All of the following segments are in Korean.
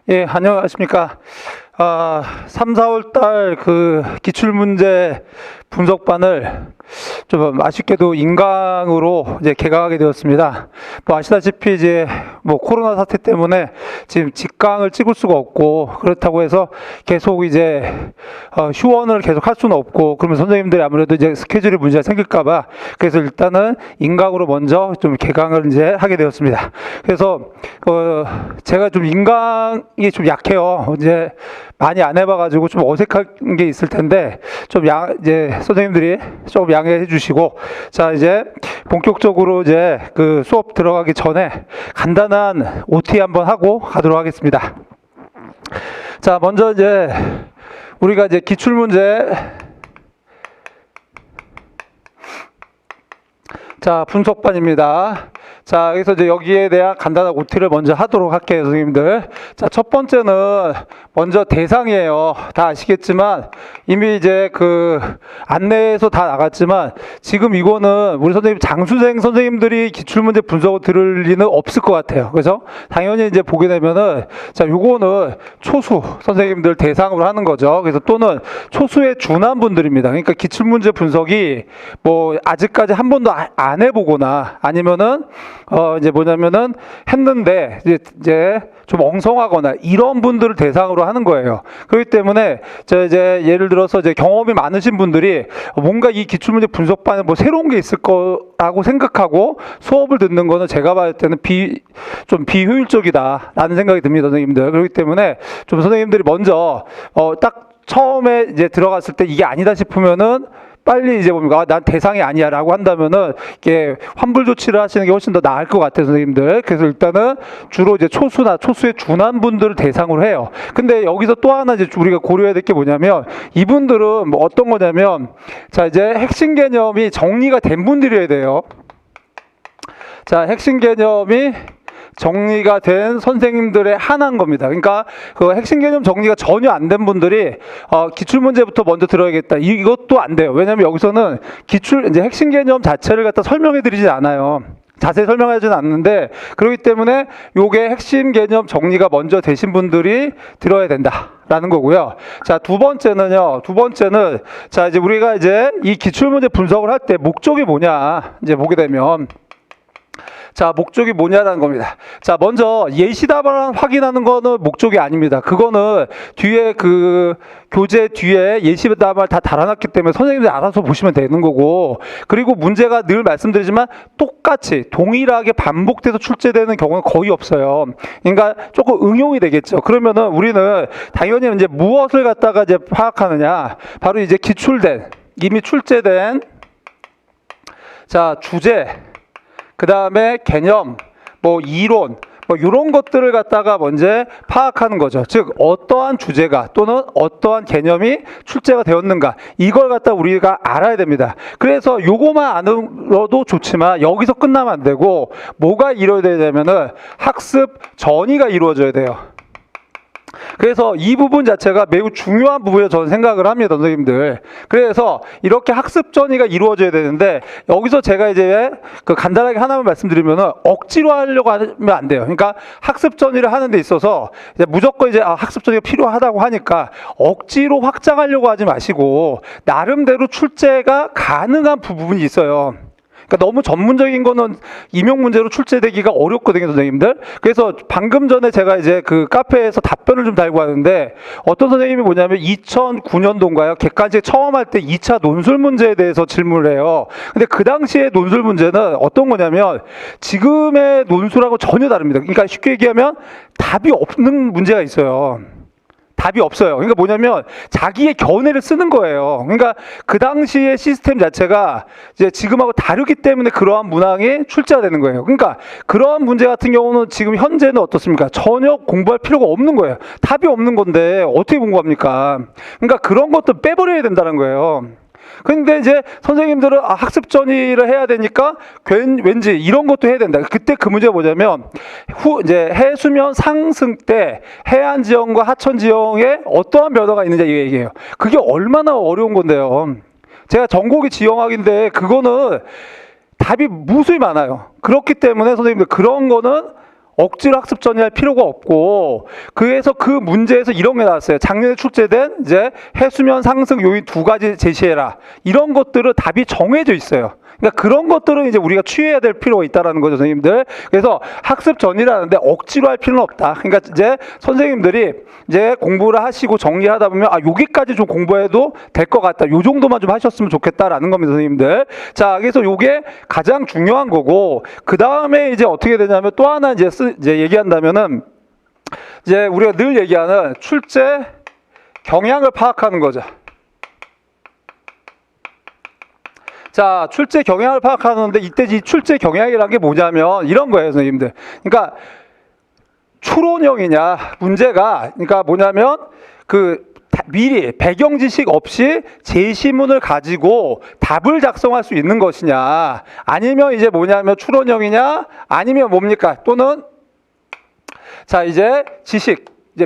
예, 안녕하십니까. 3, 4월 달 그 기출문제 분석반을 좀 아쉽게도 인강으로 이제 개강하게 되었습니다. 뭐 아시다시피 이제 뭐 코로나 사태 때문에 지금 직강을 찍을 수가 없고, 그렇다고 해서 계속 이제 휴원을 계속 할 수는 없고, 그러면 선생님들이 아무래도 이제 스케줄에 문제가 생길까봐, 그래서 일단은 인강으로 먼저 좀 개강을 이제 하게 되었습니다. 그래서 제가 좀 인강이 좀 약해요. 이제 많이 안 해봐가지고 좀 어색한 게 있을 텐데, 좀 이제 선생님들이 좀 양해해 주시고, 자, 이제 본격적으로 이제 그 수업 들어가기 전에 간단한 OT 한번 하고 가도록 하겠습니다. 자, 먼저 이제 우리가 이제 기출문제, 자, 분석반입니다. 자, 여기서 이제 여기에 대한 간단한 OT를 먼저 하도록 할게요, 선생님들. 자, 첫 번째는 먼저 대상이에요. 다 아시겠지만 이미 이제 그 안내에서 다 나갔지만, 지금 이거는 우리 선생님 장수생 선생님들이 기출문제 분석을 들을 리는 없을 것 같아요. 그래서 당연히 이제 보게 되면은, 자, 요거는 초수 선생님들 대상으로 하는 거죠. 그래서 또는 초수에 준한 분들입니다. 그러니까 기출문제 분석이 뭐 아직까지 한 번도 안 해보거나, 아니면은 이제 뭐냐면은 했는데 이제 좀 엉성하거나 이런 분들을 대상으로 하는 거예요. 그렇기 때문에 저 이제 예를 들어서 이제 경험이 많으신 분들이 뭔가 이 기출문제 분석반에 뭐 새로운 게 있을 거라고 생각하고 수업을 듣는 거는 제가 봤을 때는 좀 비효율적이다라는 생각이 듭니다, 선생님들. 그렇기 때문에 좀 선생님들이 먼저 딱 처음에 이제 들어갔을 때 이게 아니다 싶으면은 빨리 이제 뭡니까? 난 대상이 아니야 라고 한다면은 이게 환불 조치를 하시는 게 훨씬 더 나을 것 같아요, 선생님들. 그래서 일단은 주로 이제 초수나 초수에 준한 분들을 대상으로 해요. 근데 여기서 또 하나 이제 우리가 고려해야 될 게 뭐냐면, 이분들은 뭐 어떤 거냐면, 자, 이제 핵심 개념이 정리가 된 분들이어야 돼요. 자, 핵심 개념이 정리가 된 선생님들의 한한 겁니다. 그러니까 그 핵심 개념 정리가 전혀 안 된 분들이 기출문제부터 먼저 들어야겠다, 이것도 안 돼요. 왜냐하면 여기서는 이제 핵심 개념 자체를 갖다 설명해 드리지 않아요. 자세히 설명하지는 않는데, 그렇기 때문에 요게 핵심 개념 정리가 먼저 되신 분들이 들어야 된다라는 거고요. 자, 두 번째는 자, 이제 우리가 이제 이 기출문제 분석을 할 때 목적이 뭐냐 이제 보게 되면, 자, 목적이 뭐냐라는 겁니다. 자, 먼저 예시답을 확인하는 거는 목적이 아닙니다. 그거는 뒤에 그 교재 뒤에 예시답을 다 달아놨기 때문에 선생님들이 알아서 보시면 되는 거고, 그리고 문제가 늘 말씀드리지만 똑같이 동일하게 반복돼서 출제되는 경우는 거의 없어요. 그러니까 조금 응용이 되겠죠. 그러면은 우리는 당연히 이제 무엇을 갖다가 이제 파악하느냐, 바로 이제 이미 출제된, 자, 주제, 그 다음에 개념, 뭐 이론, 뭐 이런 것들을 갖다가 먼저 파악하는 거죠. 즉 어떠한 주제가 또는 어떠한 개념이 출제가 되었는가, 이걸 갖다 우리가 알아야 됩니다. 그래서 요거만 알아도 좋지만 여기서 끝나면 안 되고, 뭐가 이루어져야 되냐면은 학습 전이가 이루어져야 돼요. 그래서 이 부분 자체가 매우 중요한 부분이라고 저는 생각을 합니다, 선생님들. 그래서 이렇게 학습 전이가 이루어져야 되는데, 여기서 제가 이제 그 간단하게 하나만 말씀드리면은 억지로 하려고 하면 안 돼요. 그러니까 학습 전이를 하는 데 있어서 이제 무조건 이제 학습 전이가 필요하다고 하니까 억지로 확장하려고 하지 마시고, 나름대로 출제가 가능한 부분이 있어요. 그러니까 너무 전문적인 거는 임용 문제로 출제되기가 어렵거든요, 선생님들. 그래서 방금 전에 제가 이제 그 카페에서 답변을 좀 달고 하는데, 어떤 선생님이 뭐냐면 2009년도인가요? 객관식 처음 할 때 2차 논술 문제에 대해서 질문을 해요. 근데 그 당시에 논술 문제는 어떤 거냐면 지금의 논술하고 전혀 다릅니다. 그러니까 쉽게 얘기하면 답이 없는 문제가 있어요. 답이 없어요. 그러니까 뭐냐면 자기의 견해를 쓰는 거예요. 그러니까 그 당시의 시스템 자체가 이제 지금하고 다르기 때문에 그러한 문항이 출제가 되는 거예요. 그러니까 그러한 문제 같은 경우는 지금 현재는 어떻습니까? 전혀 공부할 필요가 없는 거예요. 답이 없는 건데 어떻게 공부합니까? 그러니까 그런 것도 빼버려야 된다는 거예요. 근데 이제 선생님들은 학습 전이를 해야 되니까 왠지 이런 것도 해야 된다. 그때 그 문제가 뭐냐면, 이제 해수면 상승 때 해안 지형과 하천 지형에 어떠한 변화가 있느냐, 이 얘기예요. 그게 얼마나 어려운 건데요. 제가 전공이 지형학인데 그거는 답이 무수히 많아요. 그렇기 때문에 선생님들 그런 거는 억지로 학습 전이할 필요가 없고, 그래서 그 문제에서 이런 게 나왔어요. 작년에 출제된 이제 해수면 상승 요인 2가지 제시해라. 이런 것들은 답이 정해져 있어요. 그러니까 그런 것들은 이제 우리가 취해야 될 필요가 있다라는 거죠, 선생님들. 그래서 학습 전이라는데 억지로 할 필요는 없다. 그러니까 이제 선생님들이 이제 공부를 하시고 정리하다 보면 여기까지 좀 공부해도 될 것 같다. 요 정도만 좀 하셨으면 좋겠다라는 겁니다, 선생님들. 자, 그래서 요게 가장 중요한 거고, 그 다음에 이제 어떻게 되냐면 또 하나 이제 얘기한다면은 이제 우리가 늘 얘기하는 출제 경향을 파악하는 거죠. 자, 출제 경향을 파악하는데 이때 이 출제 경향이라는 게 뭐냐면 이런 거예요, 선생님들. 그러니까 추론형이냐, 문제가 그러니까 뭐냐면 미리 배경 지식 없이 제시문을 가지고 답을 작성할 수 있는 것이냐, 아니면 이제 뭐냐면 추론형이냐, 아니면 뭡니까? 또는 자, 이제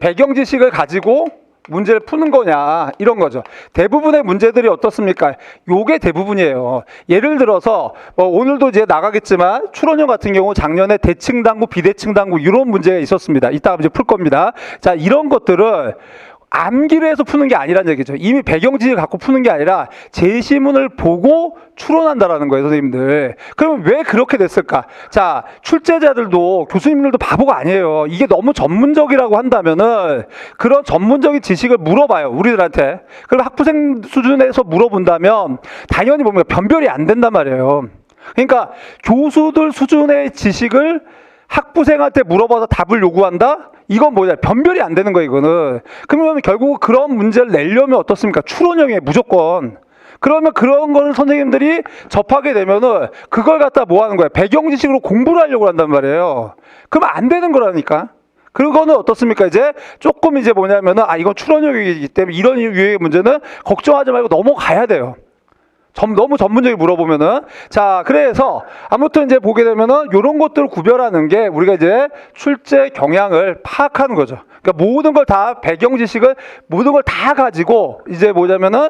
배경 지식을 가지고 문제를 푸는 거냐, 이런 거죠. 대부분의 문제들이 어떻습니까? 요게 대부분이에요. 예를 들어서 오늘도 이제 나가겠지만 추론형 같은 경우 작년에 대칭 당구, 비대칭 당구 이런 문제가 있었습니다. 이따가 이제 풀 겁니다. 자, 이런 것들을 암기를 해서 푸는 게 아니란 얘기죠. 이미 배경 지식을 갖고 푸는 게 아니라 제시문을 보고 추론한다라는 거예요, 선생님들. 그러면 왜 그렇게 됐을까? 자, 출제자들도 교수님들도 바보가 아니에요. 이게 너무 전문적이라고 한다면은 그런 전문적인 지식을 물어봐요, 우리들한테. 그럼 학부생 수준에서 물어본다면 당연히 뭡니까? 변별이 안 된단 말이에요. 그러니까 교수들 수준의 지식을 학부생한테 물어봐서 답을 요구한다? 이건 뭐냐? 변별이 안 되는 거예요, 이거는. 그러면 결국 그런 문제를 내려면 어떻습니까? 추론형이에요, 무조건. 그러면 그런 거를 선생님들이 접하게 되면은 그걸 갖다 뭐 하는 거야? 배경 지식으로 공부를 하려고 한단 말이에요. 그러면 안 되는 거라니까. 그거는 어떻습니까? 이제 조금 이제 뭐냐면은 이건 추론형이기 때문에 이런 유형의 문제는 걱정하지 말고 넘어가야 돼요. 너무 전문적으로 물어보면은. 자, 그래서 아무튼 이제 보게 되면은 요런 것들을 구별하는 게 우리가 이제 출제 경향을 파악하는 거죠. 그러니까 모든 걸 다 배경 지식을 모든 걸 다 가지고 이제 뭐냐면은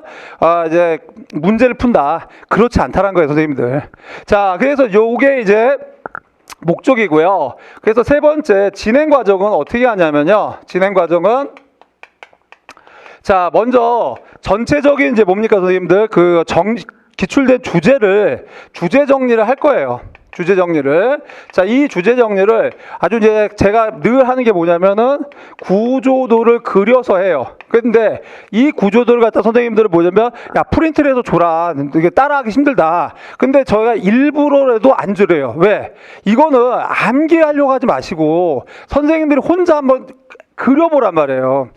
이제 문제를 푼다. 그렇지 않다라는 거예요, 선생님들. 자, 그래서 요게 이제 목적이고요. 그래서 세 번째 진행 과정은 어떻게 하냐면요. 진행 과정은 자, 먼저 전체적인 이제 뭡니까, 선생님들? 기출된 주제 정리를 할 거예요. 주제 정리를. 자, 이 주제 정리를 아주 이제 제가 늘 하는 게 뭐냐면은 구조도를 그려서 해요. 근데 이 구조도를 갖다 선생님들은 뭐냐면 프린트를 해서 줘라. 이게 따라하기 힘들다. 근데 저희가 일부러라도 안 주래요. 왜? 이거는 암기하려고 하지 마시고 선생님들이 혼자 한번 그려보란 말이에요.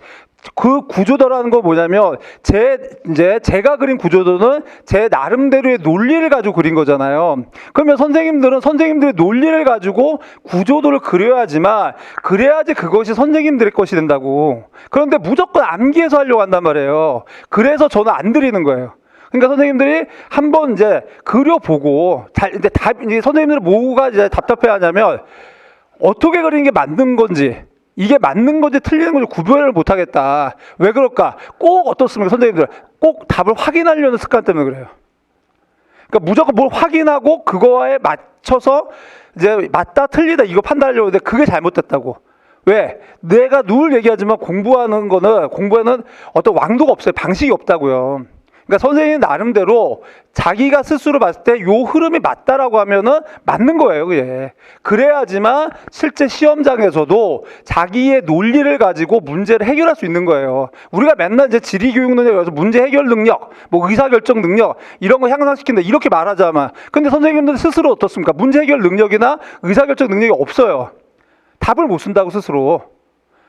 그 구조도라는 건 뭐냐면 제가 그린 구조도는 제 나름대로의 논리를 가지고 그린 거잖아요. 그러면 선생님들은 선생님들의 논리를 가지고 구조도를 그려야지만 그래야지 그것이 선생님들의 것이 된다고. 그런데 무조건 암기해서 하려고 한단 말이에요. 그래서 저는 안 드리는 거예요. 그러니까 선생님들이 한번 이제 그려보고 이제 선생님들은 뭐가 이제 답답해하냐면 어떻게 그리는 게 맞는 건지, 이게 맞는 건지 틀리는 건지 구별을 못하겠다. 왜 그럴까? 꼭 어떻습니까? 선생님들 꼭 답을 확인하려는 습관 때문에 그래요. 그러니까 무조건 뭘 확인하고 그거에 맞춰서 이제 맞다 틀리다 이거 판단하려고 하는데 그게 잘못됐다고. 왜? 내가 늘 얘기하지만 공부에는 어떤 왕도가 없어요. 방식이 없다고요. 그러니까 선생님 나름대로 자기가 스스로 봤을 때 요 흐름이 맞다라고 하면은 맞는 거예요, 그게. 그래야지만 실제 시험장에서도 자기의 논리를 가지고 문제를 해결할 수 있는 거예요. 우리가 맨날 이제 지리교육론에 가서 문제 해결 능력, 의사결정 능력 이런 거 향상시킨다 이렇게 말하자만, 근데 선생님들 스스로 어떻습니까? 문제 해결 능력이나 의사결정 능력이 없어요. 답을 못 쓴다고 스스로.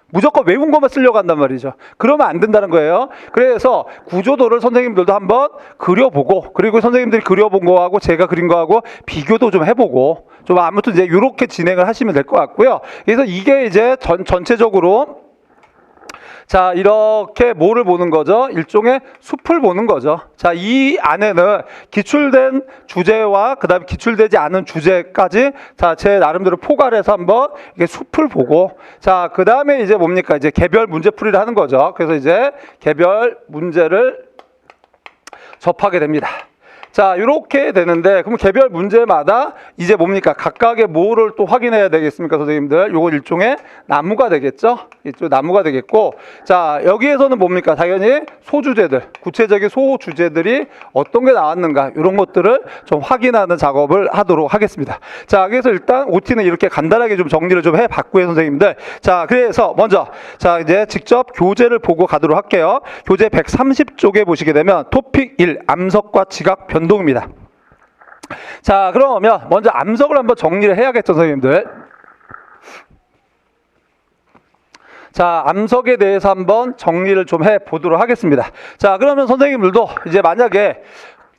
무조건 외운 것만 쓰려고 한단 말이죠. 그러면 안 된다는 거예요. 그래서 구조도를 선생님들도 한번 그려보고, 그리고 선생님들이 그려본 거하고 제가 그린 거하고 비교도 좀 해보고, 좀 아무튼 이제 이렇게 진행을 하시면 될 것 같고요. 그래서 이게 이제 전체적으로 자, 이렇게 뭐를 보는 거죠? 일종의 숲을 보는 거죠. 자, 이 안에는 기출된 주제와 그 다음에 기출되지 않은 주제까지 자, 제 나름대로 포괄해서 한번 이게 숲을 보고, 자, 그 다음에 이제 뭡니까? 이제 개별 문제풀이를 하는 거죠. 그래서 이제 개별 문제를 접하게 됩니다. 자, 이렇게 되는데, 그럼 개별 문제마다 이제 뭡니까? 각각의 뭐를 또 확인해야 되겠습니까, 선생님들? 요거 일종의 나무가 되겠죠? 이쪽 나무가 되겠고, 자, 여기에서는 뭡니까? 당연히 소주제들, 구체적인 소주제들이 어떤 게 나왔는가, 이런 것들을 좀 확인하는 작업을 하도록 하겠습니다. 자, 그래서 일단 OT는 이렇게 간단하게 좀 정리를 좀 해봤고요, 선생님들. 자, 그래서 먼저, 자, 이제 직접 교재를 보고 가도록 할게요. 교재 130쪽에 보시게 되면 토픽 1, 암석과 지각 변동입니다. 자, 그러면 먼저 암석을 한번 정리를 해야겠죠, 선생님들. 자, 암석에 대해서 한번 정리를 좀 해보도록 하겠습니다. 자, 그러면 선생님들도 이제 만약에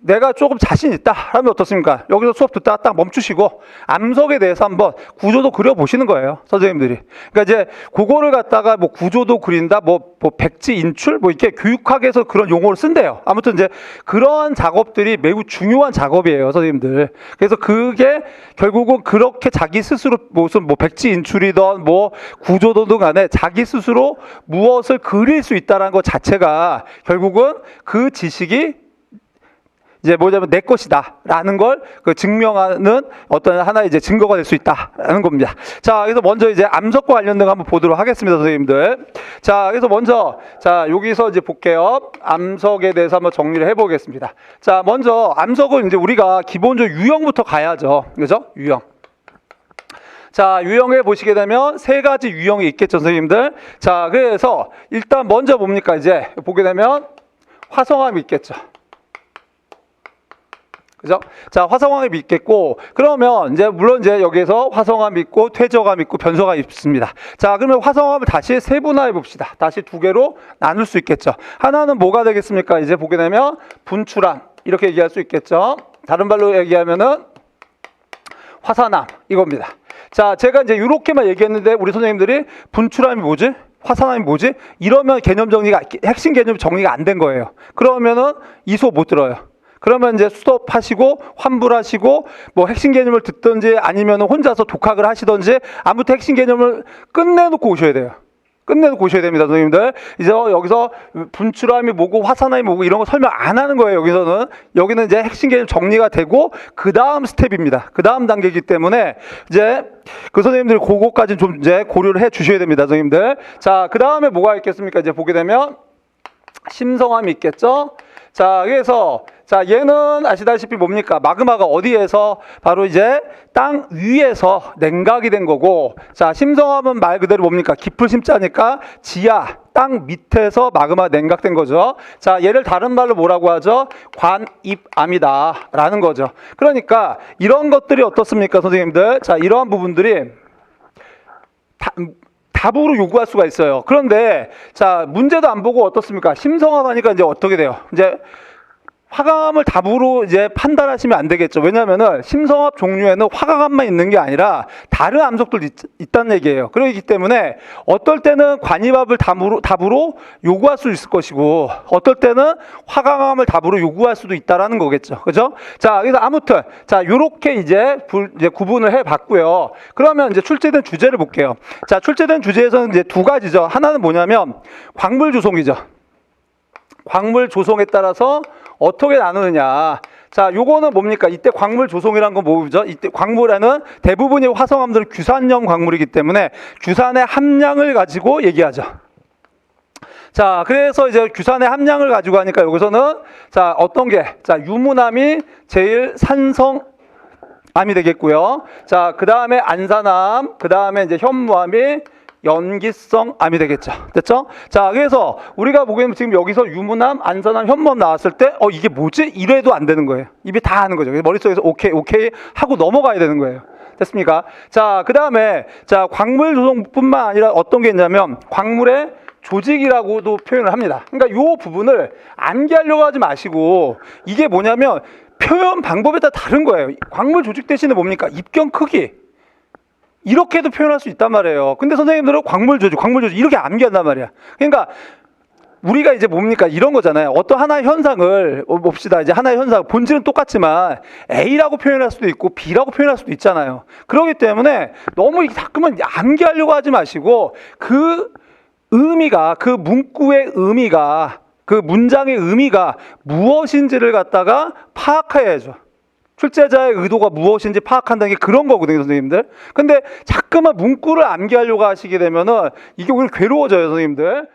내가 조금 자신 있다 하면 어떻습니까? 여기서 수업 듣다가 딱 멈추시고 암석에 대해서 한번 구조도 그려보시는 거예요, 선생님들이. 그러니까 이제 그거를 갖다가 뭐 구조도 그린다, 뭐 백지 인출, 뭐 이렇게 교육학에서 그런 용어를 쓴대요. 아무튼 이제 그런 작업들이 매우 중요한 작업이에요, 선생님들. 그래서 그게 결국은 그렇게 자기 스스로 무슨 뭐 백지 인출이든 뭐 구조도든 간에 자기 스스로 무엇을 그릴 수 있다는 것 자체가 결국은 그 지식이 이제 뭐냐면 내 것이다라는 걸 그 증명하는 어떤 하나의 이제 증거가 될 수 있다라는 겁니다. 자, 그래서 먼저 이제 암석과 관련된 거 한번 보도록 하겠습니다, 선생님들. 자, 그래서 먼저 자 여기서 이제 볼게요. 암석에 대해서 한번 정리를 해보겠습니다. 자, 먼저 암석은 이제 우리가 기본적으로 유형부터 가야죠, 그죠? 유형. 자, 유형에 보시게 되면 세 가지 유형이 있겠죠, 선생님들. 자, 그래서 일단 먼저 뭡니까? 이제 보게 되면 화성암이 있겠죠. 그죠? 자, 화성암이 있겠고, 그러면 이제 물론 이제 여기에서 화성암이 있고 퇴적암이 있고 변소암이 있습니다. 자, 그러면 화성암을 다시 세분화해 봅시다. 다시 두 개로 나눌 수 있겠죠. 하나는 뭐가 되겠습니까? 이제 보게 되면 분출암 이렇게 얘기할 수 있겠죠. 다른 말로 얘기하면은 화산암 이겁니다. 자, 제가 이제 이렇게만 얘기했는데 우리 선생님들이 분출암이 뭐지? 화산암이 뭐지? 이러면 개념 정리가, 핵심 개념 정리가 안 된 거예요. 그러면은 이 수업 못 들어요. 그러면 이제 스톱하시고 환불하시고 뭐 핵심 개념을 듣든지 아니면 혼자서 독학을 하시든지 아무튼 핵심 개념을 끝내놓고 오셔야 돼요. 끝내놓고 오셔야 됩니다, 선생님들. 이제 여기서 분출암이 뭐고 화산암이 뭐고 이런 거 설명 안 하는 거예요, 여기서는. 여기는 이제 핵심 개념 정리가 되고 그 다음 스텝입니다. 그 다음 단계이기 때문에 이제 그 선생님들이 그거까지는 좀 이제 고려를 해 주셔야 됩니다, 선생님들. 자, 그 다음에 뭐가 있겠습니까? 이제 보게 되면 심성암이 있겠죠. 자, 그래서 자, 얘는 아시다시피 뭡니까? 마그마가 어디에서 바로 이제 땅 위에서 냉각이 된 거고, 자, 심성암은 말 그대로 뭡니까? 깊을 심자니까 지하 땅 밑에서 마그마 냉각된 거죠. 자, 얘를 다른 말로 뭐라고 하죠? 관입암이다 라는 거죠. 그러니까 이런 것들이 어떻습니까, 선생님들? 자, 이러한 부분들이 답으로 요구할 수가 있어요. 그런데 자, 문제도 안 보고 어떻습니까? 심성암 하니까 이제 어떻게 돼요? 이제 화강암을 답으로 이제 판단하시면 안 되겠죠. 왜냐하면은 심성암 종류에는 화강암만 있는 게 아니라 다른 암석들도 있다는 얘기예요. 그렇기 때문에 어떨 때는 관이밥을 답으로 요구할 수 있을 것이고, 어떨 때는 화강암을 답으로 요구할 수도 있다라는 거겠죠. 그죠? 자, 그래서 아무튼 자, 요렇게 이제 구분을 해봤고요. 그러면 이제 출제된 주제를 볼게요. 자, 출제된 주제에서는 이제 두 가지죠. 하나는 뭐냐면 광물 조성이죠. 광물 조성에 따라서 어떻게 나누느냐. 자, 요거는 뭡니까? 이때 광물 조성이란 건 뭐죠? 이때 광물에는 대부분의 화성암들은 규산형 광물이기 때문에 규산의 함량을 가지고 얘기하죠. 자, 그래서 이제 규산의 함량을 가지고 하니까 여기서는 자, 어떤 게? 자, 유문암이 제일 산성암이 되겠고요. 자, 그 다음에 안산암, 그 다음에 이제 현무암이 연기성 암이 되겠죠. 됐죠? 자, 그래서 우리가 보기에는 지금 여기서 유문암, 안산암, 현무암 나왔을 때 이게 뭐지? 이래도 안 되는 거예요. 입이 다 하는 거죠. 머릿속에서 오케이 하고 넘어가야 되는 거예요. 됐습니까? 자, 그 다음에 자, 광물 조성뿐만 아니라 어떤 게 있냐면 광물의 조직이라고도 표현을 합니다. 그러니까 요 부분을 암기하려고 하지 마시고, 이게 뭐냐면 표현 방법에 따라 다른 거예요. 광물 조직 대신에 뭡니까? 입경 크기, 이렇게도 표현할 수 있단 말이에요. 근데 선생님들은 광물 조직 이렇게 암기한단 말이야. 그러니까 우리가 이제 뭡니까? 이런 거잖아요. 어떤 하나의 현상을 봅시다. 이제 하나의 현상, 본질은 똑같지만 A라고 표현할 수도 있고 B라고 표현할 수도 있잖아요. 그렇기 때문에 너무 자꾸만 암기하려고 하지 마시고, 그 의미가, 그 문구의 의미가 그 문장의 의미가 무엇인지를 갖다가 파악해야죠. 출제자의 의도가 무엇인지 파악한다는 게 그런 거거든요, 선생님들. 근데 자꾸만 문구를 암기하려고 하시게 되면은 이게 오히려 괴로워져요, 선생님들.